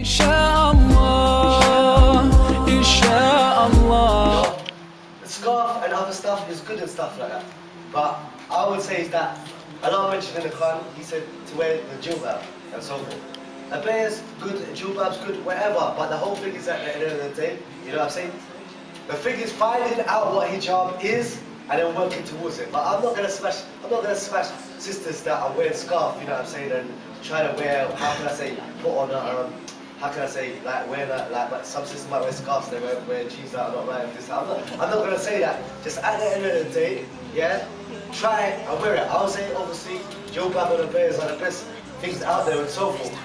The scarf and other stuff is good and stuff like that. But I would say is that Allah mentioned in the Quran, He said to wear the jilbab and so forth. A bear's good, a jilbab's good, whatever. But the whole thing is at the end of the day, you know what I'm saying? The thing is finding out what hijab is and then working towards it. But I'm not gonna smash sisters that are wearing scarf, you know what I'm saying, and trying to wear, how can I say, put on a, how can I say, like wear that, like some sisters might wear scarves, they wear jeans that are not right and this. I'm not gonna say that. Just at the end of the day, yeah, try and wear it. I would say obviously jilbab and the bears are the best things out there and so forth.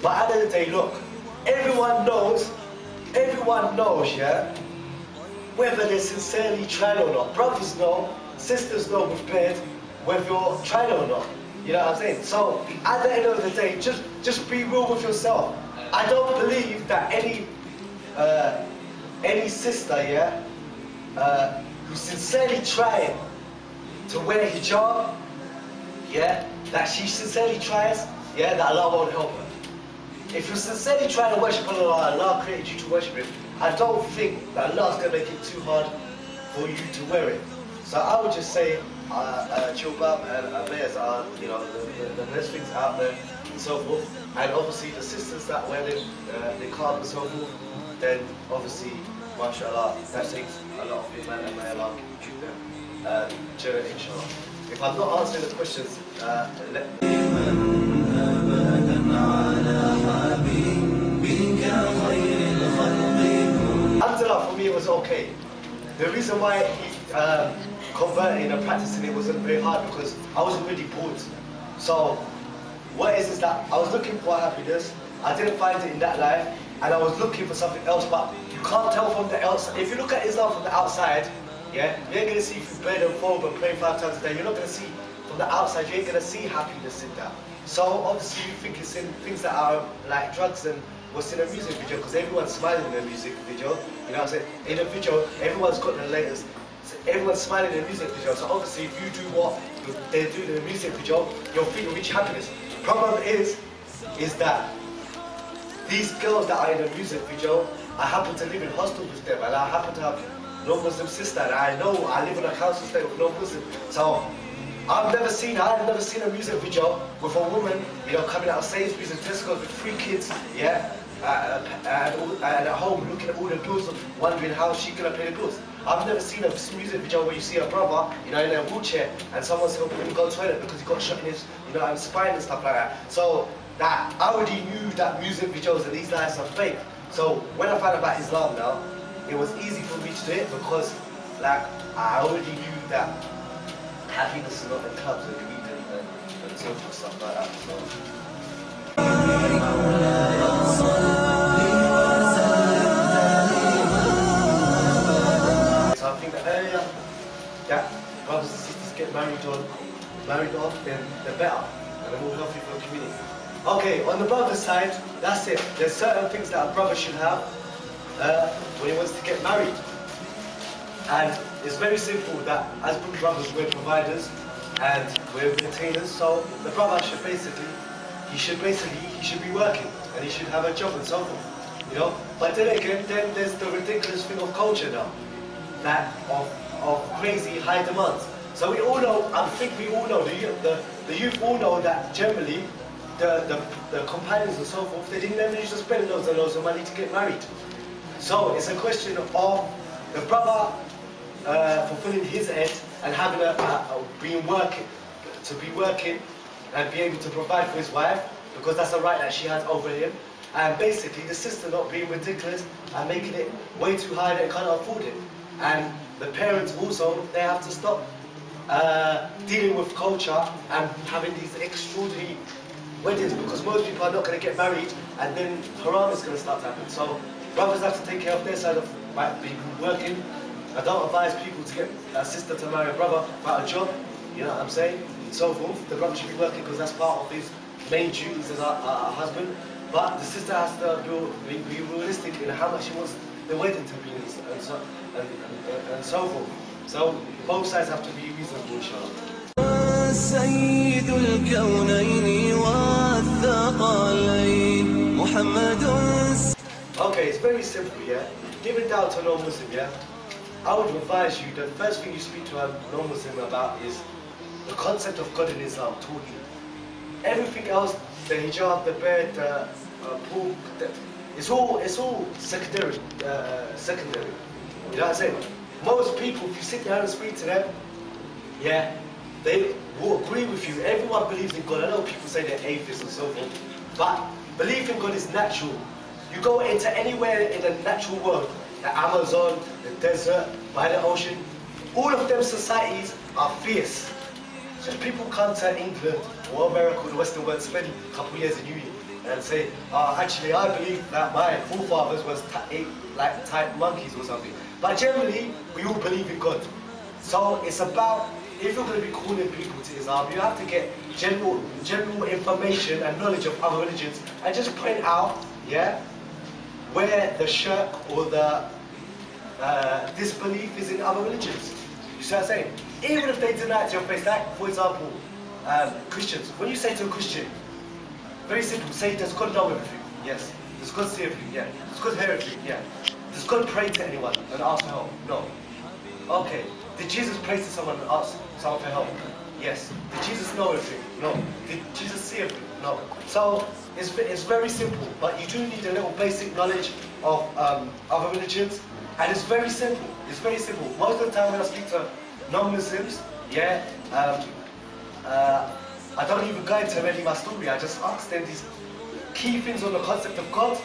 But at the end of the day, look, everyone knows, yeah, whether they're sincerely trying or not. Brothers know, sisters know with beard, whether you're trying or not. You know what I'm saying? So at the end of the day, just be real with yourself. I don't believe that any sister, yeah, who's sincerely trying to wear hijab, yeah, that she sincerely tries, yeah, that Allah won't help her. If you're sincerely trying to worship Allah, Allah created you to worship Him, I don't think that Allah's going to make it too hard for you to wear it. So I would just say jilbab and abayas are, you know, the best things out there and so forth. And obviously the sisters that wear the niqab and so forth, then obviously, mashallah, that takes a lot of iman and may Allah keep them Jannah, inshallah. If I'm not answering the questions, Alhamdulillah, for me it was okay. The reason why he converting and practicing it wasn't very hard because I was already bored. So what is that I was looking for happiness, I didn't find it in that life, and I was looking for something else, but you can't tell from the outside. If you look at Islam from the outside, yeah, you ain't gonna see if you pray and fold and pray 5 times a day. You're not gonna see from the outside, you ain't gonna see happiness in that. So obviously you think it's in things that are like drugs and what's in a music video, because everyone's smiling in a music video, you know what I'm saying? In a video, everyone's got the latest, everyone's smiling in a music video, so obviously if you do what they do in a music video, you'll feel reach happiness. The problem is that these girls that are in a music video, I happen to live in hostel with them, and I happen to have no Muslim sister, and I know I live in a council estate with no Muslim, so I've never seen a music video with a woman, you know, coming out of Sainsbury's and Tesco's with 3 kids, yeah, and at home looking at all the bills, wondering how she gonna pay the bills. I've never seen a music video where you see a brother, you know, in a wheelchair, and someone's helping him go to the toilet because he got shot in his, you know, spine and stuff like that. So that I already knew that music videos and these lives are fake. So when I found out about Islam now, it was easy for me to do it because, like, I already knew that happiness is not in clubs and weed and so forth, stuff like that. So I think the earlier that brothers and sisters get married off, then the better, and the more healthy for the community. Okay, on the brother's side, that's it. There's certain things that a brother should have when he wants to get married. And it's very simple that as brothers we're providers and we're maintainers, so the brother should basically be working and he should have a job and so forth, you know. But then again, then there's the ridiculous thing of culture now, that of crazy high demands. So we all know, I think we all know, the youth all know that generally the companions and so forth, they didn't never used to spend loads and loads of money to get married. So it's a question of the brother fulfilling his end and having be working and be able to provide for his wife, because that's a right that she has over him, and basically the sister not being ridiculous and making it way too high that they can't afford it. And the parents also, they have to stop dealing with culture and having these extraordinary weddings, because most people are not going to get married and then haram is going to start to happen. So brothers have to take care of their side of being working. I don't advise people to get a sister to marry a brother without a job, you know what I'm saying, and so forth. The brother should be working because that's part of his main duties as a husband, but the sister has to be realistic in how much she wants the wedding to be and so forth. So both sides have to be reasonable, inshallah. سيد الكونين والثقلين محمد Okay, it's very simple, yeah? Even down to a non-Muslim, yeah? I would advise you, the first thing you speak to a non-Muslim about is the concept of God in Islam, Tawheed. Everything else, the hijab, the bed, the pool, it's all secondary. Secondary. You know what I'm saying? Most people, if you sit down and speak to them, yeah, they will agree with you. Everyone believes in God. I know people say they're atheists and so forth, but belief in God is natural. You go into anywhere in the natural world, the Amazon, the desert, by the ocean, all of them societies are fierce. So people come to England or America or the Western world, spend a couple of years in uni and say, actually I believe that my forefathers was like type monkeys or something. But generally, we all believe in God. So it's about, if you're going to be calling people to Islam, you have to get general information and knowledge of other religions and just point out, yeah, where the shirk or the disbelief is in other religions. You see what I'm saying? Even if they deny it to your face, like for example, Christians. When you say to a Christian, very simple, say, does God know everything? Yes. Does God see everything? Yeah. Does God hear everything? Yeah. Does God pray to anyone and ask for help? No. Okay. Did Jesus pray to someone and ask someone for help? Yes. Did Jesus know everything? No. Did Jesus see everything? No. So it's very simple, but you do need a little basic knowledge of other religions, and it's very simple. It's very simple. Most of the time when I speak to non-Muslims, yeah, I don't even go into really my story. I just ask them these key things on the concept of God,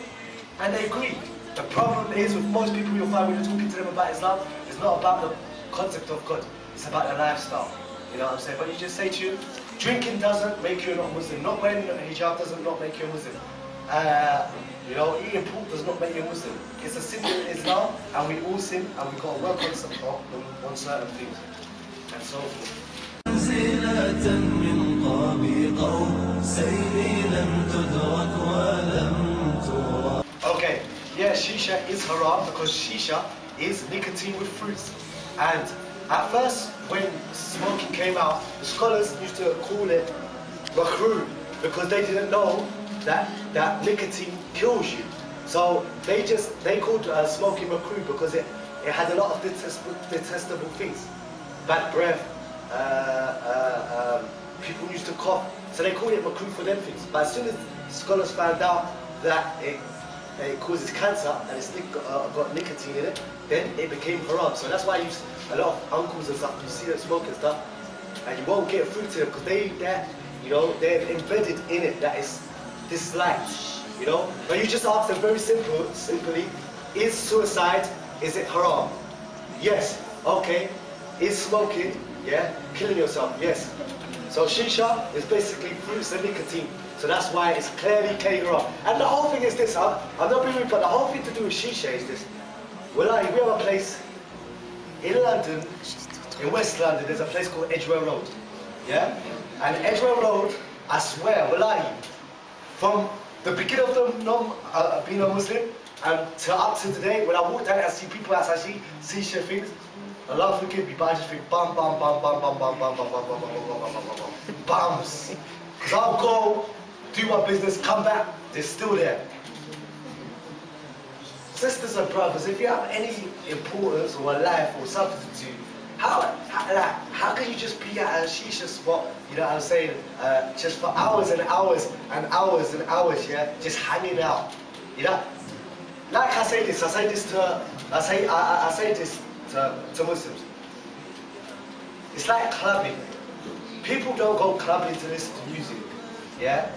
and they agree. The problem is with most people you'll find when you're talking to them about Islam, it's not about the concept of God, it's about the lifestyle. You know what I'm saying? But you just say to you, drinking doesn't make you a non-Muslim, not wearing a hijab doesn't not make you a Muslim. You know, eating pork does not make you a Muslim. It's a sin in Islam, and we all sin, and we've got to work on certain things, and so forth. Okay, yeah, shisha is haram because shisha is nicotine with fruits. And at first, when smoking came out, the scholars used to call it makruh because they didn't know that nicotine kills you. So they called smoking makruh because it had a lot of detestable things. Bad breath, people used to cough, so they called it makruh for them things. But as soon as scholars found out that it causes cancer and it's got nicotine in it, then it became haram. So that's why a lot of uncles and stuff, you see them smoking stuff, and you won't get fruit to them because they're embedded in it that is disliked, you know. But you just ask them very simply, is suicide, is it haram? Yes. Okay. Is smoking, yeah, killing yourself? Yes. So shisha is basically fruits and nicotine. So that's why it's clearly haram. And the whole thing is this, I'm not being rude, but the whole thing to do with shisha is this. We have a place in London, in West London, there's a place called Edgware Road. Yeah? And Edgware Road, I swear, from the beginning of them being a Muslim and to up to today, when I walk down and I see people outside see things, Allah forgive me, but I just think bam, bam, bam, bam, bam, bam, bam, bam, bam, bam, bam, bam, bam, bam, bam, bams. Because I'll go, do my business, come back, they're still there. Sisters and brothers, if you have any importance or life or something to do, how can you just be at a shisha spot, you know what I'm saying, just for hours and hours and hours and hours, yeah, just hanging out, you know? Like I say this to Muslims. It's like clubbing. People don't go clubbing to listen to music, yeah?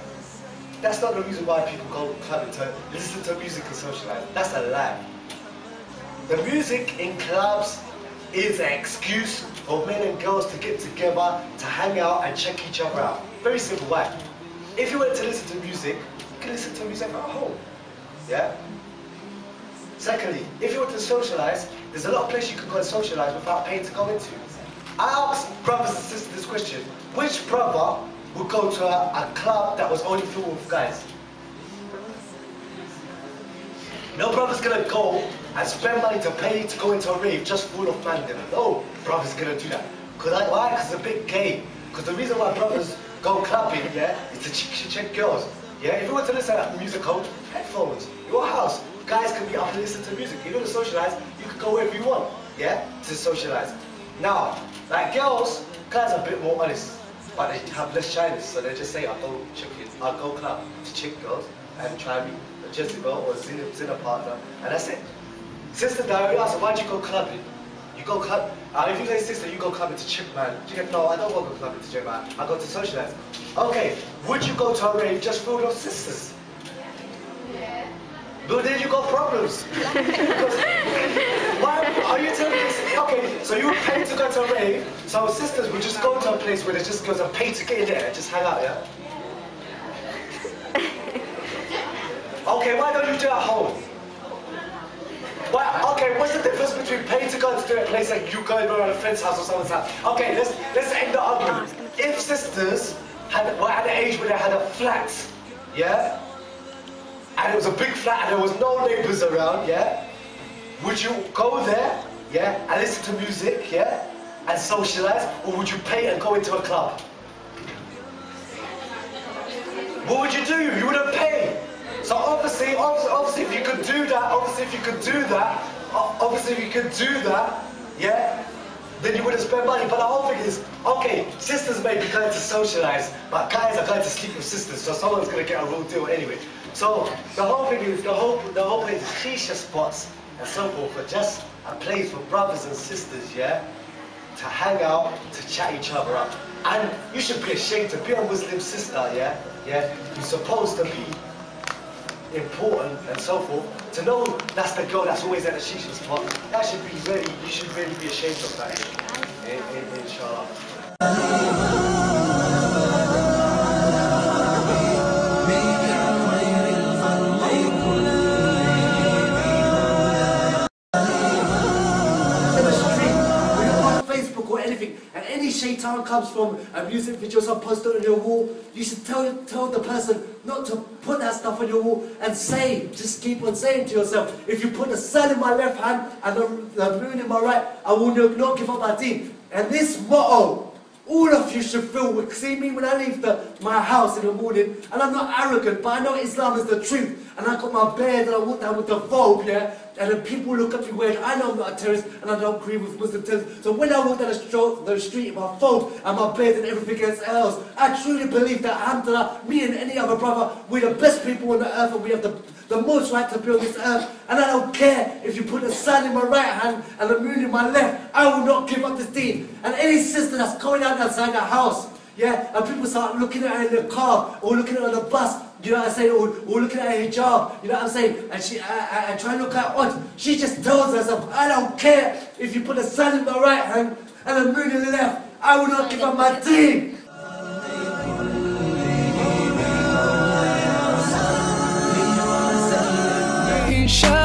That's not the reason why people go clubbing, to listen to music and socialize. That's a lie. The music in clubs is an excuse for men and girls to get together, to hang out and check each other out. Very simple, why? If you want to listen to music, you can listen to music at home, yeah? Secondly, if you want to socialize, there's a lot of places you can go and socialize without paying to go into. I asked brothers and sisters this question: which brother would go to a club that was only filled with guys? No brother's gonna go and spend money to pay to go into a rave just full of men. No brother's gonna do that. Why? Because it's a bit gay. Because the reason why brothers go clubbing, yeah, is to check girls. Yeah, if you want to listen to music home, headphones, your house. guys can be up and listen to music. If you want to socialize, you can go wherever you want, yeah, to socialize. Now, like girls, guys are a bit more honest, but they have less shyness, so they just say, I'll go club to chick girls and try and be a Jessica or a Zina partner, and that's it. Sister Diary asked, why'd you go clubbing? You go club, if you say sister, you go clubbing to chick man. You get, no, I don't want to go clubbing to chick man, I go to socialize. Okay, would you go to a rave just for your sisters? Yeah. But then you got problems. Why are you telling me? Okay, so you would pay to go to a rave, so sisters would just go to a place where there's just girls and pay to get in there and just hang out, yeah? Okay, why don't you do it at home? Why, okay, what's the difference between paying to go to do a place like you going around a friend's house or someone's house? Okay, let's end the argument. If sisters were at an age where they had a flat, yeah? And it was a big flat and there was no neighbours around, yeah? Would you go there, yeah, and listen to music, yeah? And socialise, or would you pay and go into a club? What would you do? You wouldn't pay. So obviously if you could do that, yeah, then you wouldn't spend money. But the whole thing is, okay, sisters may be going to socialise, but guys are going to sleep with sisters, so someone's going to get a raw deal anyway. So the whole thing is, the whole place is shisha spots and so forth, but just a place for brothers and sisters, yeah, to hang out, to chat each other up. And you should be ashamed to be a Muslim sister, yeah? Yeah, you're supposed to be important and so forth. To know that's the girl that's always at the shisha spot, that should be really, you should really be ashamed of that, inshallah. And any shaitan comes from a music video or posted on your wall, you should tell the person not to put that stuff on your wall and say, just keep on saying to yourself, if you put the sun in my left hand and the moon in my right, I will not give up my deen. And this motto, all of you should feel, see me when I leave my house in the morning, and I'm not arrogant, but I know Islam is the truth, and I got my beard and I walk down with the vogue, yeah, and then people look at me weird. I know I'm not a terrorist and I don't agree with Muslim terrorists, so when I walk down the street in my vogue and my beard and everything else, I truly believe that, alhamdulillah, me and any other brother, we're the best people on the earth and we have the most right to be on this earth, and I don't care if you put the sun in my right hand and the moon in my left, I will not give up this deen. And any sister that's going out outside the house, yeah, and people start looking at her in the car or looking at her on the bus, you know what I'm saying, or looking at her hijab, you know what I'm saying, and she and try to look at what, she just tells herself, I don't care if you put the sun in my right hand and the moon in the left, I will not give up my deen. Shine.